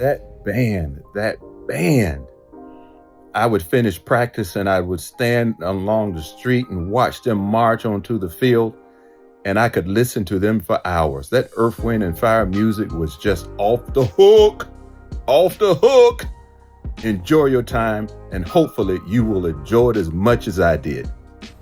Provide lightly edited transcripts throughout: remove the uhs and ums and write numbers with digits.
That band. I would finish practice and I would stand along the street and watch them march onto the field, and I could listen to them for hours. That Earth, Wind, and Fire music was just off the hook. Off the hook. Enjoy your time, and hopefully you will enjoy it as much as I did.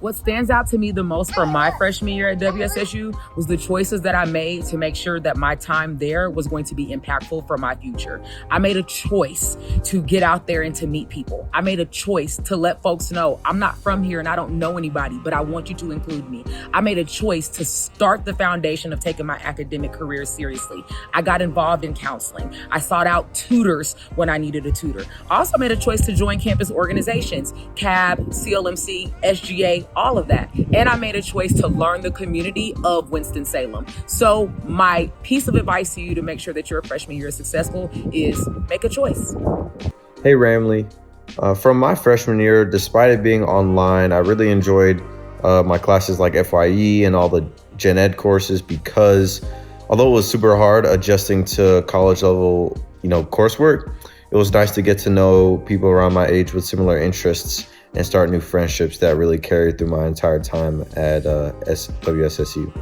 What stands out to me the most from my freshman year at WSSU was the choices that I made to make sure that my time there was going to be impactful for my future. I made a choice to get out there and to meet people. I made a choice to let folks know I'm not from here and I don't know anybody, but I want you to include me. I made a choice to start the foundation of taking my academic career seriously. I got involved in counseling. I sought out tutors when I needed a tutor. I also made a choice to join campus organizations, CAB, CLMC, SGA, all of that. And I made a choice to learn the community of Winston-Salem. So my piece of advice to you to make sure that your freshman year is successful is make a choice. Hey, Ramley. From my freshman year, despite it being online, I really enjoyed my classes like FYE and all the gen ed courses because although it was super hard adjusting to college level, coursework, it was nice to get to know people around my age with similar interests and start new friendships that really carried through my entire time at WSSU.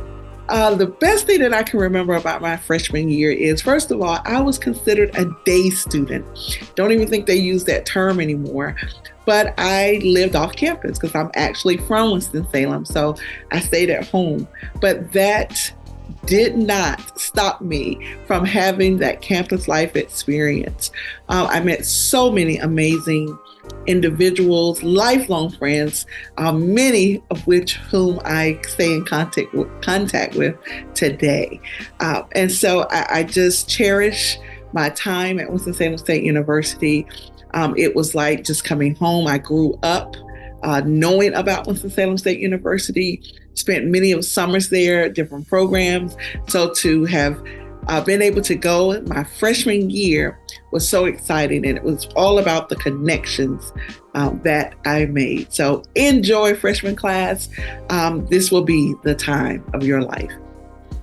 The best thing that I can remember about my freshman year is, first of all, I was considered a day student. Don't even think they use that term anymore. But I lived off campus because I'm actually from Winston-Salem, so I stayed at home. But that did not stop me from having that campus life experience. I met so many amazing individuals, lifelong friends, many of whom I stay in contact with today. And so I just cherish my time at Winston-Salem State University. It was like just coming home. I grew up knowing about Winston-Salem State University, spent many of summers there, different programs. So to have been able to go my freshman year was so exciting, and it was all about the connections that I made. So enjoy freshman class. This will be the time of your life.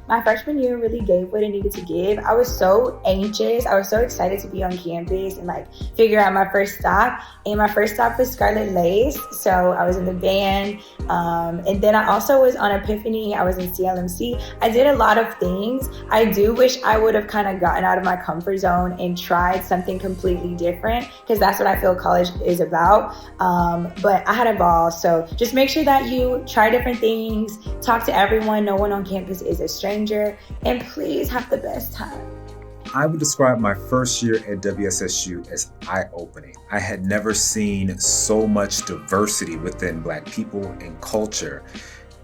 My freshman year really gave what it needed to give. I was so anxious. I was so excited to be on campus and figure out my first stop. And my first stop was Scarlet Lace. So I was in the band. And then I also was on Epiphany. I was in CLMC. I did a lot of things. I do wish I would have kind of gotten out of my comfort zone and tried something completely different, because that's what I feel college is about. But I had a ball. So just make sure that you try different things, talk to everyone. No one on campus is a stranger. And please have the best time. I would describe my first year at WSSU as eye-opening. I had never seen so much diversity within Black people and culture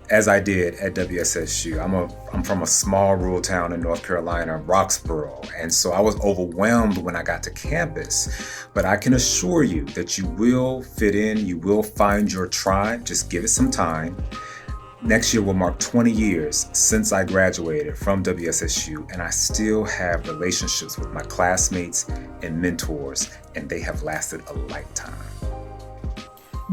as I did at WSSU. I'm from a small rural town in North Carolina, Roxborough, and so I was overwhelmed when I got to campus. But I can assure you that you will fit in, you will find your tribe. Just give it some time. Next year will mark 20 years since I graduated from WSSU, and I still have relationships with my classmates and mentors, and they have lasted a lifetime.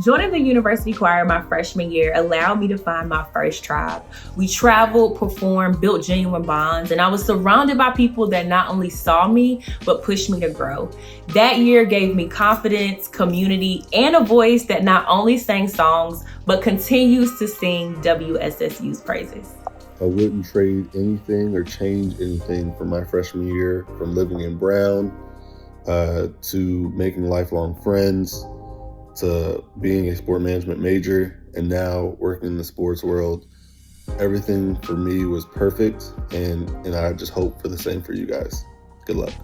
Joining the university choir my freshman year allowed me to find my first tribe. We traveled, performed, built genuine bonds, and I was surrounded by people that not only saw me, but pushed me to grow. That year gave me confidence, community, and a voice that not only sang songs, but continues to sing WSSU's praises. I wouldn't trade anything or change anything from my freshman year, from living in Brown to making lifelong friends, to being a sport management major, and now working in the sports world. Everything for me was perfect, and I just hope for the same for you guys. Good luck.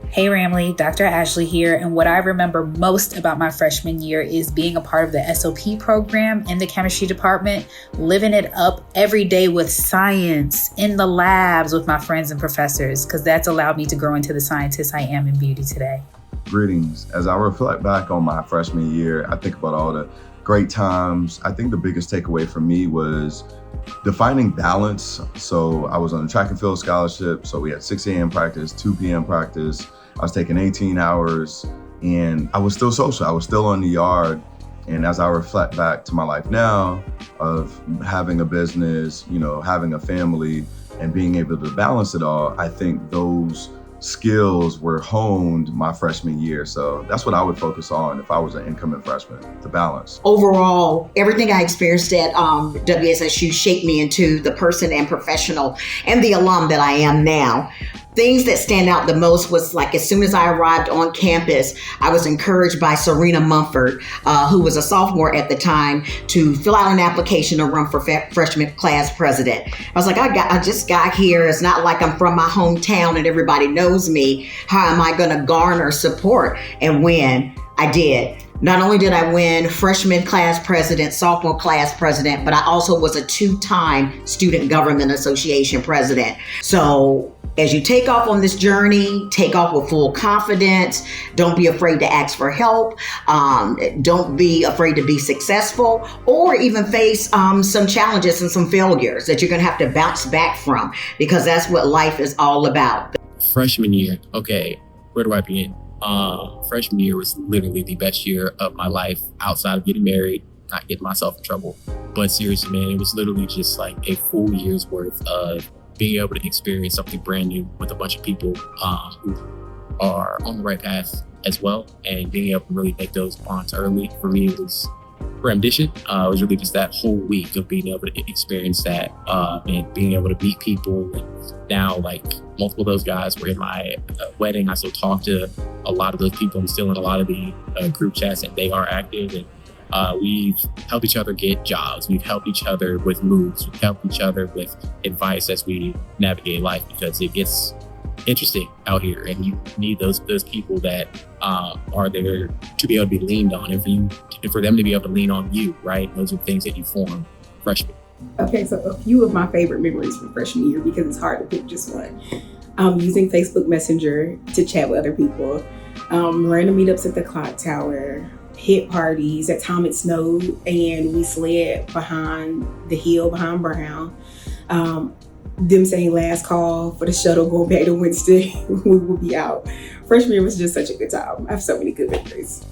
Hey Ramley, Dr. Ashley here, and what I remember most about my freshman year is being a part of the SOP program in the chemistry department, living it up every day with science, in the labs with my friends and professors, because that's allowed me to grow into the scientist I am in beauty today. Greetings. As I reflect back on my freshman year, I think about all the great times. I think the biggest takeaway for me was defining balance. So I was on a track and field scholarship. So we had 6 a.m. practice, 2 p.m. practice. I was taking 18 hours and I was still social. I was still on the yard. And as I reflect back to my life now of having a business, having a family and being able to balance it all, I think those skills were honed my freshman year. So that's what I would focus on if I was an incoming freshman, the balance. Overall, everything I experienced at WSSU shaped me into the person and professional and the alum that I am now. Things that stand out the most was like as soon as I arrived on campus, I was encouraged by Serena Mumford, who was a sophomore at the time, to fill out an application to run for freshman class president. I was like, I just got here. It's not like I'm from my hometown and everybody knows me. How am I going to garner support and win? I did. Not only did I win freshman class president, sophomore class president, but I also was a 2-time Student Government Association president. So as you take off on this journey, take off with full confidence. Don't be afraid to ask for help. Don't be afraid to be successful, or even face some challenges and some failures that you're going to have to bounce back from, because that's what life is all about. Freshman year. Okay, where do I begin? Freshman year was literally the best year of my life outside of getting married, not getting myself in trouble. But seriously, man, it was literally just like a full year's worth of being able to experience something brand new with a bunch of people who are on the right path as well, and being able to really make those bonds early. For me, it was rendition. It was really just that whole week of being able to experience that and being able to meet people. And now, like, multiple of those guys were in my wedding. I still talk to a lot of those people. I'm still in a lot of the group chats, and they are active. And we've helped each other get jobs. We've helped each other with moves. We've helped each other with advice as we navigate life, because it gets interesting out here, and you need those people that are there to be able to be leaned on, and for them to be able to lean on you, right? Those are things that you form freshman. Okay, so a few of my favorite memories from freshman year, because it's hard to pick just one. Using Facebook Messenger to chat with other people, random meetups at the clock tower, hit parties. At time it snowed and we slid behind the hill behind Brown. Them saying last call for the shuttle going back to Winston, we will be out. Freshman year was just such a good time. I have so many good memories.